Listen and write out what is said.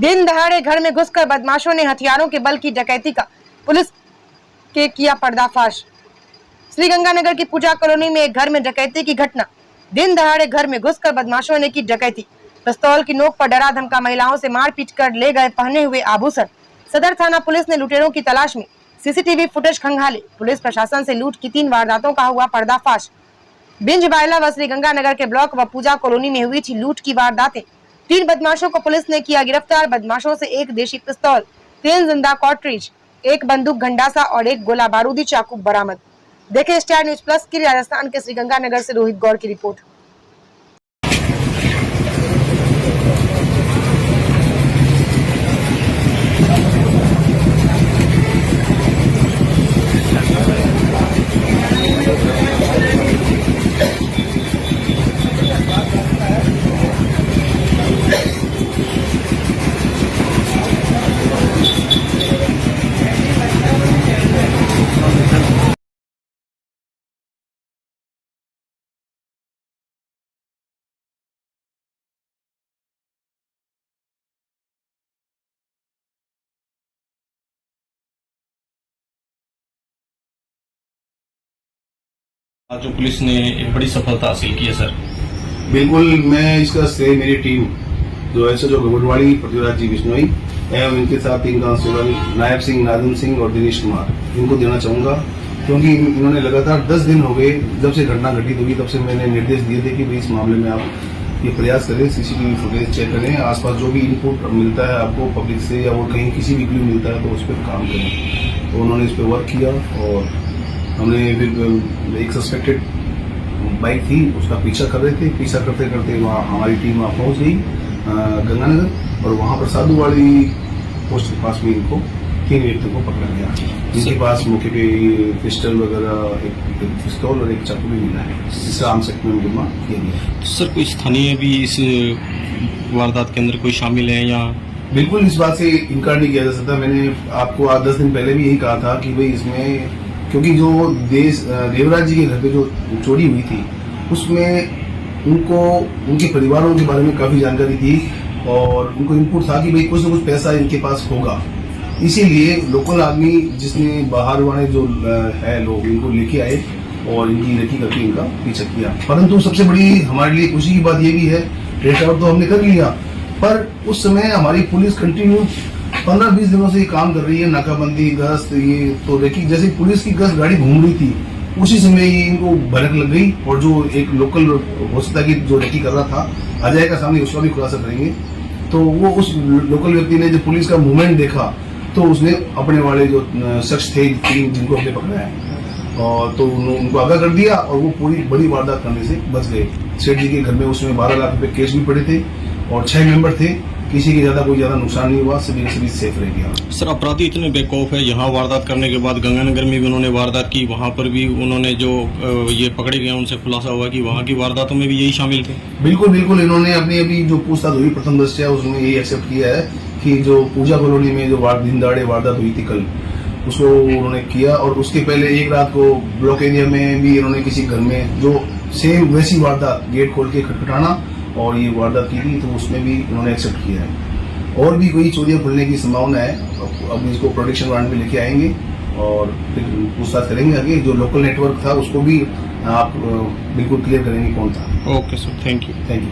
दिन दहाड़े घर में घुसकर बदमाशों ने हथियारों के बल की डकैती का पुलिस के किया पर्दाफाश। श्रीगंगानगर की पूजा कॉलोनी में एक घर में डकैती की घटना। दिन दहाड़े घर में घुसकर बदमाशों ने की डकैती। पिस्तौल की नोक पर डरा धमका महिलाओं से मारपीट कर ले गए पहने हुए आभूषण। सदर थाना पुलिस ने लुटेरों की तलाश में सीसीटीवी फुटेज खंगाले। पुलिस प्रशासन से लूट की 3 वारदातों का हुआ पर्दाफाश। बिंज बायला व श्रीगंगानगर के ब्लॉक व पूजा कॉलोनी में हुई थी लूट की वारदातें। 3 बदमाशों को पुलिस ने किया गिरफ्तार। बदमाशों से 1 देशी पिस्तौल, 3 जिंदा कार्ट्रिज, 1 बंदूक गंडासा और 1 गोला बारूदी चाकू बरामद। देखें स्टार न्यूज प्लस की राजस्थान के श्रीगंगानगर से रोहित गौर की रिपोर्ट। जो पुलिस ने एक बड़ी सफलता हासिल की है सर। बिल्कुल, मैं इसका श्रेय मेरी टीम जो एसएचओ गबड़वाड़ी पृथ्वीराज जी बिश्नोई एवं इनके साथ 3 कांस्टेबल नायब सिंह, नादिम सिंह और दिनेश कुमार, इनको देना चाहूंगा क्योंकि इन्होंने लगातार 10 दिन हो गए जब से घटना घटित हुई तब से मैंने निर्देश दिए थे कि भाई इस मामले में आप ये प्रयास करें, सीसीटीवी फुटेज चेक करें, आसपास जो भी इनपुट मिलता है आपको पब्लिक से या वो कहीं किसी भी क्लू मिलता है तो उस पर काम करें। तो उन्होंने इस पर वर्क किया और हमने फिर एक सस्पेक्टेड बाइक थी उसका पीछा कर रहे थे। पीछा करते करते वहाँ हमारी टीम वहाँ पहुँच गई गंगानगर और वहाँ पर साधुवाड़ी पोस्ट के पास में इनको 3 व्यक्तियों को पकड़ा गया। इनके पास मौके पे पिस्टल वगैरह, एक पिस्तौल और एक चाकू भी मिला है जिससे आर्म्स एक्ट में मुकदमा किया गया। सर कोई स्थानीय भी इस वारदात के अंदर कोई शामिल है या? बिल्कुल, इस बात से इनकार नहीं किया जा सकता। मैंने आपको आज 10 दिन पहले भी यही कहा था कि भाई इसमें क्योंकि जो देवराज जी के घर पे जो चोरी हुई थी उसमें उनको उनके परिवारों के बारे में काफी जानकारी थी और उनको इनपुट था कि भाई कुछ न कुछ पैसा इनके पास होगा। इसीलिए लोकल आदमी जिसने बाहर वाले जो है लोग इनको लेके आए और इनकी रेकी करके इनका पीछा किया। परंतु सबसे बड़ी हमारे लिए खुशी की बात यह भी है, ट्रेस आउट तो हमने कर लिया पर उस समय हमारी पुलिस कंटिन्यू 15-20 दिनों से ये काम कर रही है, नाकाबंदी, गश्त, ये तो देखिए जैसे पुलिस की गश्त गाड़ी घूम रही थी उसी समय ये इनको भनक लग गई और जो एक लोकल हो सकता कि जो रेकी कर रहा था अजय का सामने उसका भी खुलासा करेंगे। तो वो उस लोकल व्यक्ति ने जब पुलिस का मूवमेंट देखा तो उसने अपने वाले जो शख्स थे जिनको हमने पकड़ा है और तो उनको आगाह कर दिया और वो पूरी बड़ी वारदात करने से बच गए। सेठ जी के घर में उसमें 12 लाख रुपए केस भी पड़े थे और 6 मेंबर थे। किसी के कोई ज्यादा नुकसान नहीं हुआ, सभी सेफ रह गया। सर अपराधी इतने बेखौफ है, यहाँ वारदात करने के बाद गंगानगर में भी उन्होंने वारदात की, वहाँ पर भी उन्होंने जो ये पकड़े गए उनसे खुलासा हुआ कि वहाँ की वारदातों में भी यही शामिल थे। बिल्कुल बिल्कुल, इन्होंने अपनी अभी जो पूछताछ हुई प्रथम दृष्टया उसमें यही एक्सेप्ट किया है कि जो पूजा कॉलोनी में जो दिन दहाड़े वारदात हुई थी कल उसको उन्होंने किया और उसके पहले एक रात को ब्लॉक एरिया में भी इन्होंने किसी घर में जो सेम वैसी वारदात गेट खोल के खटखटाना और ये वारदात की थी तो उसमें भी उन्होंने एक्सेप्ट किया है। और भी कोई चोरियां खुलने की संभावना है, अब इसको प्रोटेक्शन वारंट में लेके आएंगे और फिर पूछताछ करेंगे आगे। जो लोकल नेटवर्क था उसको भी आप बिल्कुल क्लियर करेंगे कौन था। Okay sir, thank you. Thank you.